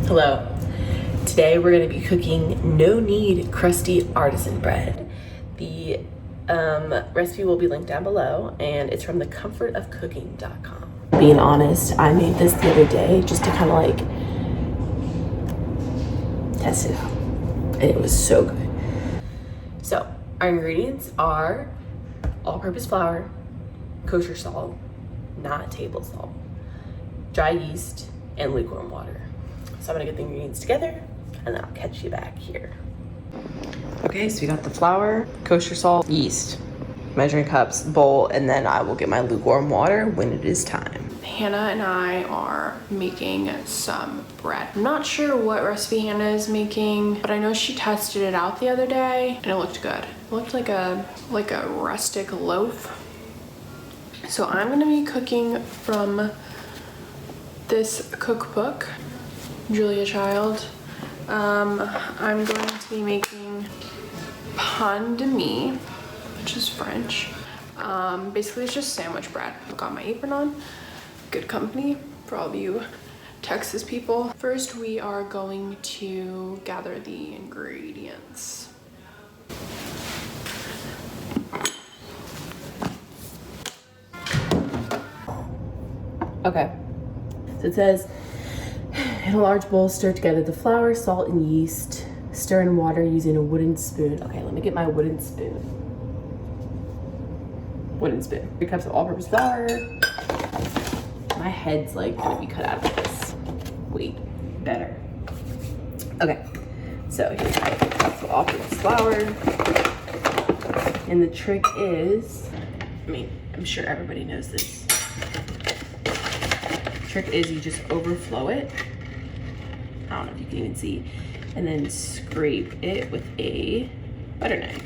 Hello. Today we're going to be cooking no-knead crusty artisan bread. The recipe will be linked down below, and it's from thecomfortofcooking.com. Being honest, I made this the other day just to kind of like test it out, and it was so good. So our ingredients are all-purpose flour, kosher salt, not table salt, dry yeast, and lukewarm water. So I'm gonna get the ingredients together and then I'll catch you back here. Okay, so we got the flour, kosher salt, yeast, measuring cups, bowl, and then I will get my lukewarm water when it is time. Hannah and I are making some bread. I'm not sure what recipe Hannah is making, but I know she tested it out the other day and it looked good. It looked like a rustic loaf. So I'm gonna be cooking from this cookbook, Julia Child. I'm going to be making pain de mie, which is French. Basically it's just sandwich bread. I've got my apron on. Good company for all of you Texas people. First, we are going to gather the ingredients. Okay, so it says, in a large bowl, stir together the flour, salt, and yeast. Stir in water using a wooden spoon. Okay, let me get my wooden spoon. Wooden spoon. 3 cups of all-purpose flour. My head's like gonna be cut out of this. Wait, better. Okay, so here's my 3 cups of all-purpose flour. And the trick is, I'm sure everybody knows this. Trick is you just overflow it. I don't know if you can even see. And then scrape it with a butter knife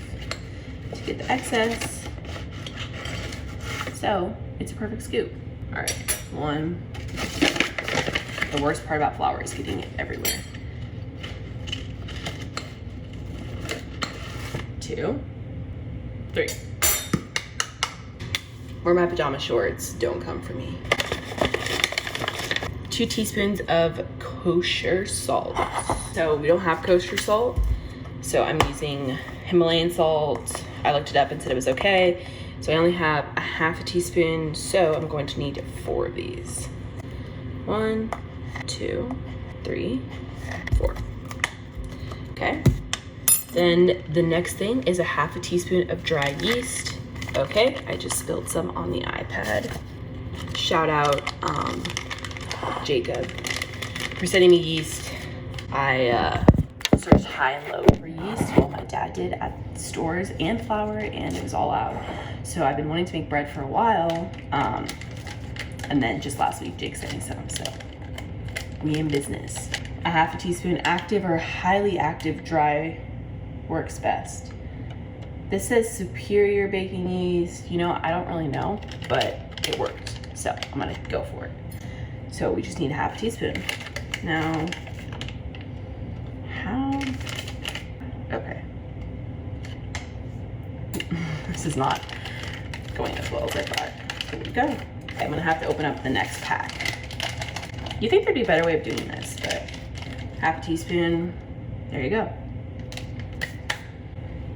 to get the excess. So it's a perfect scoop. All right, 1. The worst part about flour is getting it everywhere. 2, 3. Wear my pajama shorts, don't come for me. 2 teaspoons of kosher salt. So we don't have kosher salt, so I'm using Himalayan salt. I looked it up and said it was okay. So I only have a ½ teaspoon, so I'm going to need 4 of these. 1, 2, 3, 4. Okay. Then the next thing is a ½ teaspoon of dry yeast. Okay, I just spilled some on the iPad. Shout out Jacob for sending me yeast. I searched high and low for yeast, well my dad did at stores, and flour, and it was all out. So I've been wanting to make bread for a while, and then just last week Jake sent me some, so we in business. A ½ teaspoon active or highly active dry works best. This says superior baking yeast. You know, I don't really know, but it worked, so I'm gonna go for it. So we just need a ½ teaspoon. Now, okay. This is not going as well as I thought it would go. Okay, I'm gonna have to open up the next pack. You think there'd be a better way of doing this, but ½ teaspoon, there you go.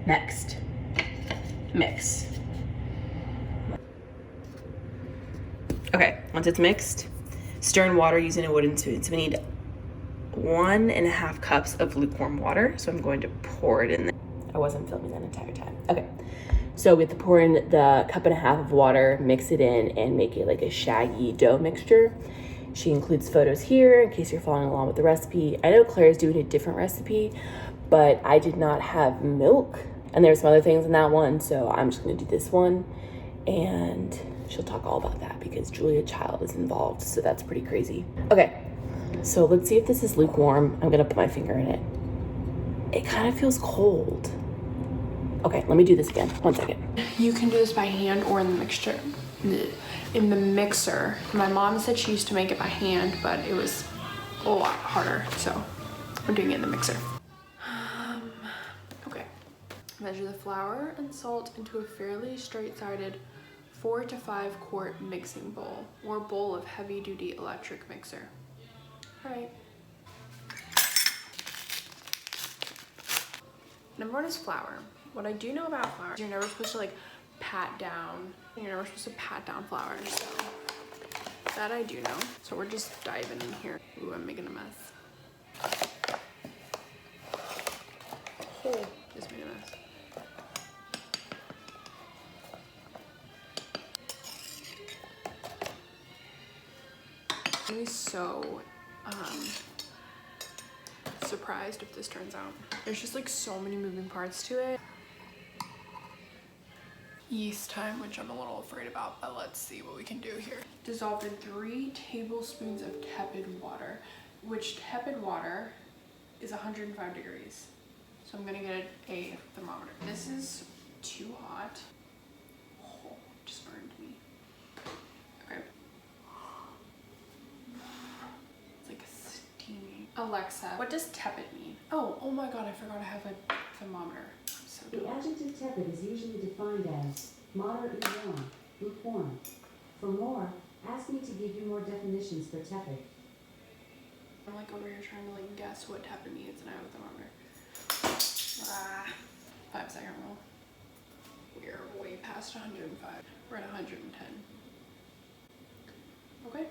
Next, mix. Okay, once it's mixed, stir in water using a wooden spoon. So we need 1½ cups of lukewarm water. So I'm going to pour it in there. I wasn't filming that entire time. Okay, so we have to pour in the 1½ cup of water, mix it in, and make it like a shaggy dough mixture. She includes photos here in case you're following along with the recipe. I know Claire's doing a different recipe, but I did not have milk, and there's some other things in that one, so I'm just gonna do this one, and she'll talk all about that because Julia Child is involved, so that's pretty crazy. Okay, so let's see if this is lukewarm. I'm gonna put my finger in it. It kind of feels cold. Okay, let me do this again. 1 second. You can do this by hand or in the mixture. In the mixer. My mom said she used to make it by hand, but it was a lot harder, so I'm doing it in the mixer. Okay. Measure the flour and salt into a fairly straight-sided 4 to 5 quart mixing bowl or bowl of heavy-duty electric mixer. All right. Number one is flour. What I do know about flour is you're never supposed to like pat down. You're never supposed to pat down flour, so that I do know. So we're just diving in here. Ooh, I'm making a mess. Oh, just made a mess. I'm gonna be so surprised if this turns out. There's just like so many moving parts to it. Yeast time, which I'm a little afraid about, but let's see what we can do here. Dissolved in 3 tablespoons of tepid water, which tepid water is 105 degrees. So I'm gonna get a thermometer. This is too hot. Oh, it just burned me. Okay. It's like steamy. Alexa, what does tepid mean? Oh my god, I forgot I have a thermometer. So the adjective tepid is usually defined as moderately warm, lukewarm. For more, ask me to give you more definitions for tepid. I'm like over here trying to like guess what tepid means, and I have a thermometer. 5-second rule. We are way past 105. We're at 110. Okay.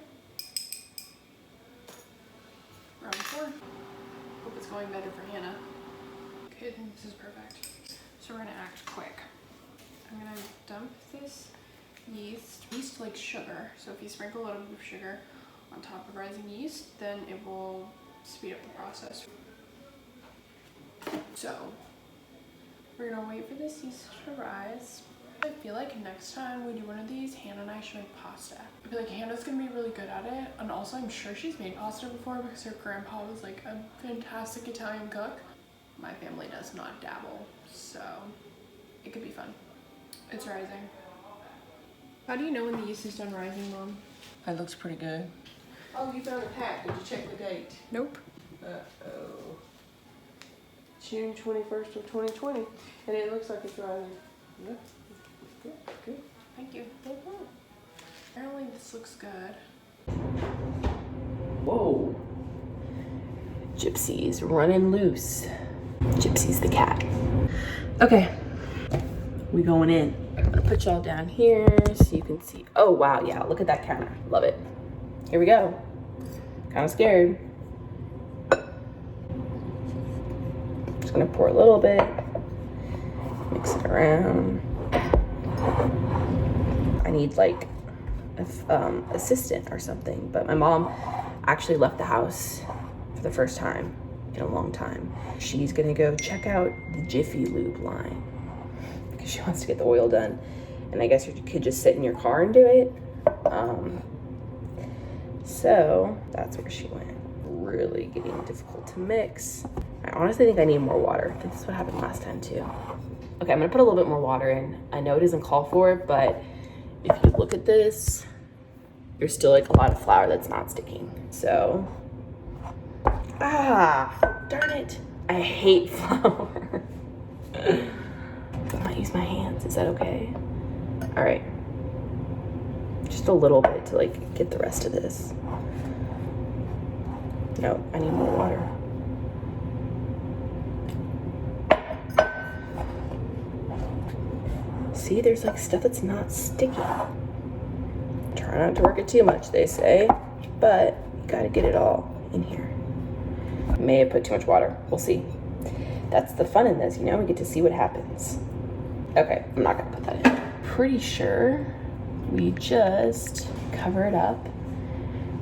Round 4. Hope it's going better for Hannah. Okay, I think this is perfect. So we're gonna act quick. I'm gonna dump this yeast like sugar. So if you sprinkle a little bit of sugar on top of rising yeast, then it will speed up the process. So we're gonna wait for this yeast to rise. I feel like next time we do one of these, Hannah and I should make pasta. I feel like Hannah's gonna be really good at it, and also I'm sure she's made pasta before because her grandpa was like a fantastic Italian cook. My family does not dabble, so it could be fun. It's rising. How do you know when the yeast is done rising, Mom? That looks pretty good. Oh, you found a pack. Did you check the date? Nope. Uh-oh. June 21st of 2020. And it looks like it's rising. Yep. Good. Thank you. Apparently this looks good. Whoa. Gypsy's running loose. Gypsy's the cat. Okay, we going in. I'm gonna put y'all down here so you can see. Oh wow, yeah, look at that counter. Love it. Here we go. Kind of scared. Just gonna pour a little bit, mix it around. I need like an assistant or something, but my mom actually left the house for the first time in a long time. She's gonna go check out the Jiffy Lube line because she wants to get the oil done, and I guess you could just sit in your car and do it. So that's where she went. Really getting difficult to mix. I honestly think I need more water. I think this is what happened last time too. Okay, I'm gonna put a little bit more water in. I know it doesn't call for it, but if you look at this, there's still like a lot of flour that's not sticking. So, darn it. I hate flour. I might use my hands, is that okay? All right, just a little bit to like get the rest of this. No, I need more water. See, there's like stuff that's not sticky. Try not to work it too much, they say, but you gotta get it all in here. I may have put too much water, we'll see. That's the fun in this, you know, we get to see what happens. Okay, I'm not gonna put that in. Pretty sure we just cover it up.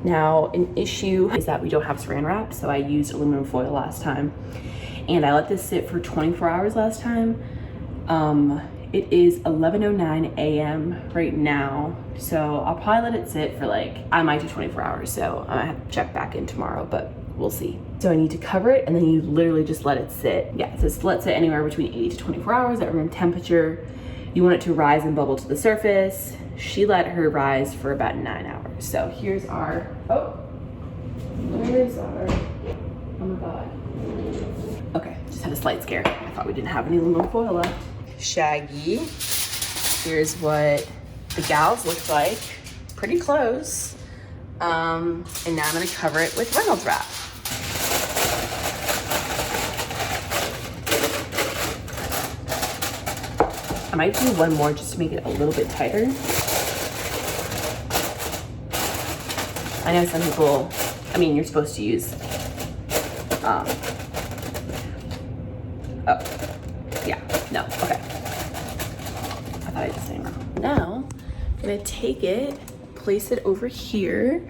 Now, an issue is that we don't have saran wrap, so I used aluminum foil last time. And I let this sit for 24 hours last time. It is 11:09 a.m. right now, so I'll probably let it sit for like, I might do 24 hours, so I might have to check back in tomorrow, but we'll see. So I need to cover it, and then you literally just let it sit. Yeah, it says let sit anywhere between 8 to 24 hours at room temperature. You want it to rise and bubble to the surface. She let her rise for about 9 hours. So here's our, where's our, oh my God. Okay, just had a slight scare. I thought we didn't have any aluminum foil left. Shaggy. Here's what the gals looked like. Pretty close. And now I'm gonna cover it with Reynolds wrap. I might do one more just to make it a little bit tighter. I know some people, I mean, you're supposed to use, oh, yeah, no, okay. I thought I just saying that. Now, I'm gonna take it, place it over here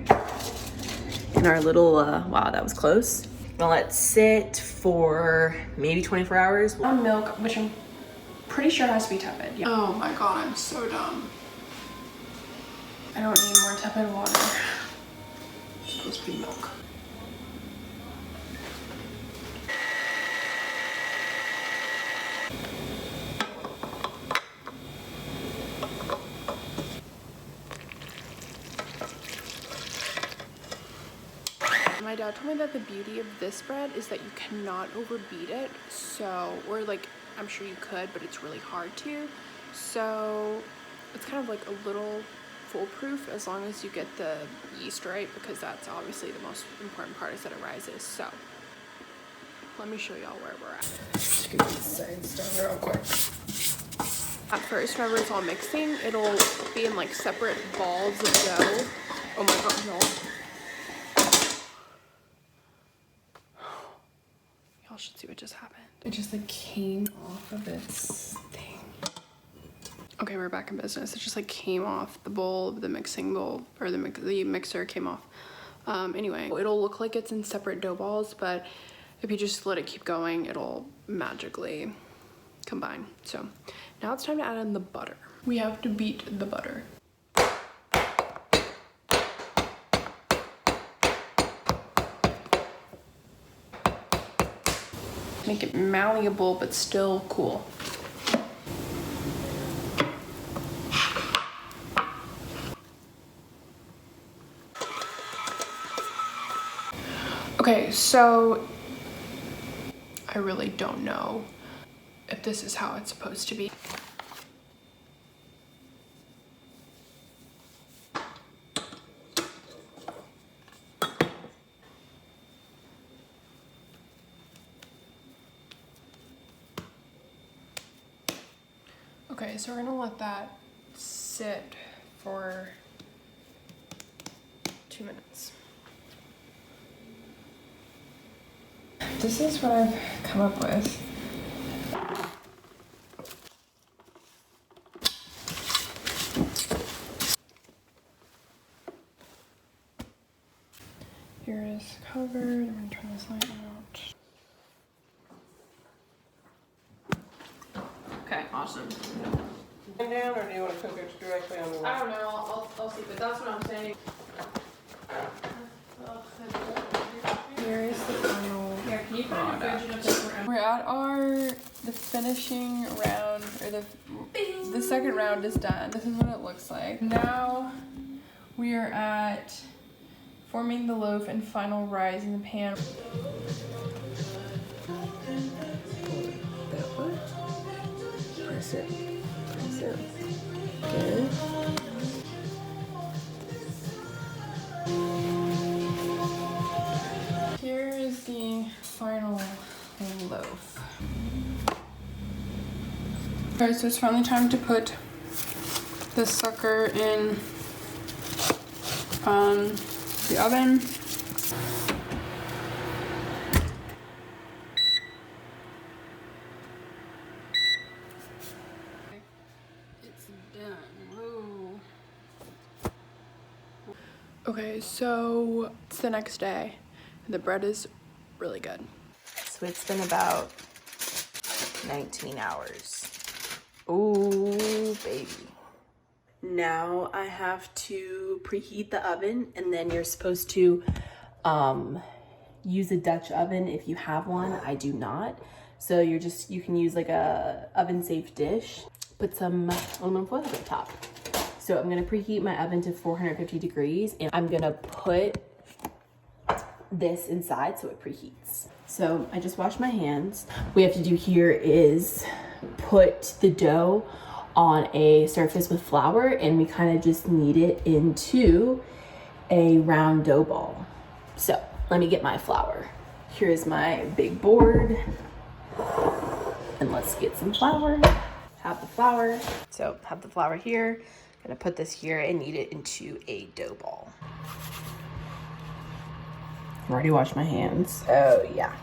in our little, wow, that was close. I'm gonna let it sit for maybe 24 hours. On milk, which I'm pretty sure has to be tepid. Yeah. Oh my god, I'm so dumb. I don't need more tepid water. It's supposed to be milk. My dad told me that the beauty of this bread is that you cannot overbeat it. So, or like, I'm sure you could, but it's really hard to. So it's kind of like a little foolproof as long as you get the yeast right, because that's obviously the most important part is that it rises. So let me show y'all where we're at. Just get these sides done real quick. At first, whenever it's all mixing, it'll be in like separate balls of dough. Oh my god, y'all. Y'all should see what just happened. It just like came off of its thing. Okay, we're back in business. It just like came off the bowl, the mixing bowl, or the mixer came off. Anyway, it'll look like it's in separate dough balls, but if you just let it keep going, it'll magically combine. So now it's time to add in the butter. We have to beat the butter. Make it malleable, but still cool. Okay, so I really don't know if this is how it's supposed to be. Okay, so we're gonna let that sit for 2 minutes. This is what I've come up with. Here is covered. I'm gonna turn this light out. Okay, awesome. And down, or do you want to cook it directly on the wall? I don't know. I'll see, but that's what I'm saying. Here is the final product. We're at the finishing round, or the second round is done. This is what it looks like. Now we are at forming the loaf and final rise in the pan. That one. Press it. Press it. Okay. Here is the final loaf. Alright, so it's finally time to put this sucker in the oven. It's done. Whoa. Okay, so it's the next day. The bread is really good. So it's been about 19 hours. Ooh, baby. Now I have to preheat the oven, and then you're supposed to use a Dutch oven if you have one. I do not. So you can use like a oven safe dish, put some aluminum foil over the top. So I'm gonna preheat my oven to 450 degrees, and I'm gonna put this inside so it preheats. So I just washed my hands. What we have to do here is put the dough on a surface with flour, and we kind of just knead it into a round dough ball. So let me get my flour. Here's my big board, and let's get some flour. have the flour. So have the flour here. I'm gonna put this here and knead it into a dough ball. I've already washed my hands. Oh yeah.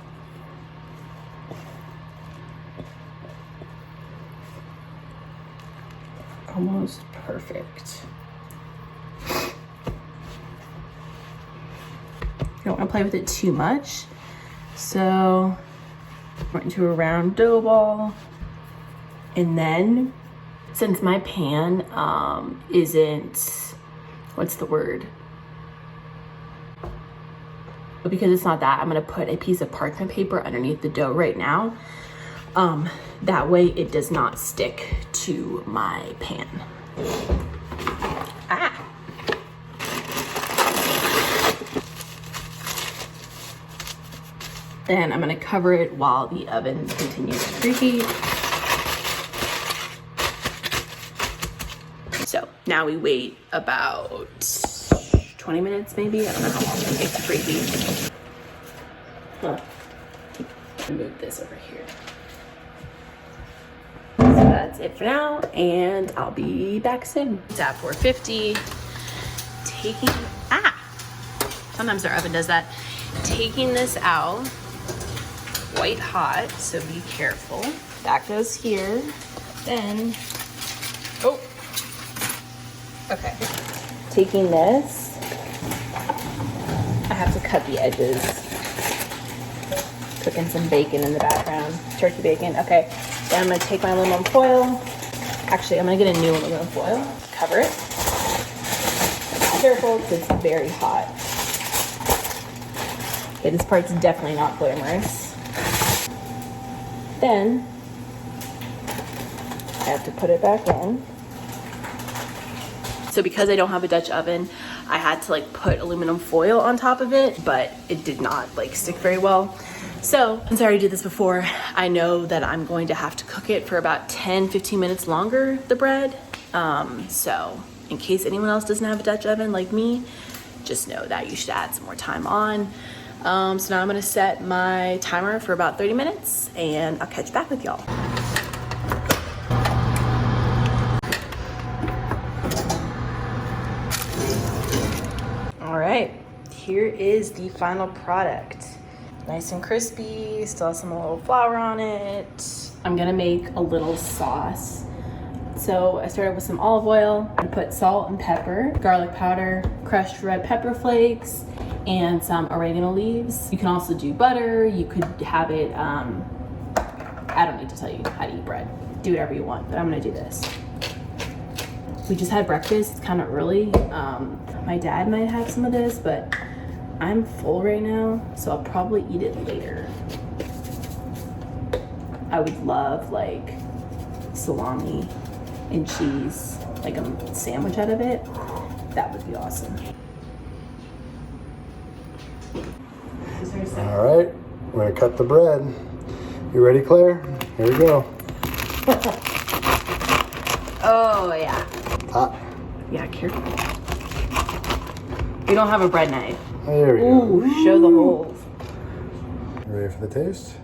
Almost perfect. You don't want to play with it too much. So put it into a round dough ball. And then, since my pan isn't, what's the word? But because it's not that, I'm gonna put a piece of parchment paper underneath the dough right now. That way it does not stick to my pan. Ah! Then I'm gonna cover it while the oven continues to preheat. So now we wait about 20 minutes maybe. I don't know how long it takes to preheat. Huh. Move this over here. So that's it for now, and I'll be back soon. It's at 450. Sometimes our oven does that. Taking this out, white hot, so be careful. That goes here. Then, okay. Taking this, I have to cut the edges. Cooking some bacon in the background, turkey bacon. Okay, then I'm gonna take my aluminum foil. Actually, I'm gonna get a new aluminum foil, cover it. Be careful, because it's very hot. Okay, this part's definitely not glamorous. Then, I have to put it back in. So because I don't have a Dutch oven, I had to like put aluminum foil on top of it, but it did not like stick very well. So since I already did this before, I know that I'm going to have to cook it for about 10-15 minutes longer, the bread. So in case anyone else doesn't have a Dutch oven like me, just know that you should add some more time on. So now I'm gonna set my timer for about 30 minutes and I'll catch back with y'all. All right, here is the final product. Nice and crispy, still has some little flour on it. I'm gonna make a little sauce. So I started with some olive oil. I put salt and pepper, garlic powder, crushed red pepper flakes, and some oregano leaves. You can also do butter. You could have it, I don't need to tell you how to eat bread. Do whatever you want, but I'm gonna do this. We just had breakfast, it's kind of early. My dad might have some of this, but I'm full right now, so I'll probably eat it later. I would love like salami and cheese, like a sandwich out of it. That would be awesome. All right, we're gonna cut the bread. You ready, Claire? Here we go. Oh yeah. Hot. Yeah, careful. We don't have a bread knife. There we go. Ooh, show the holes. You ready for the taste?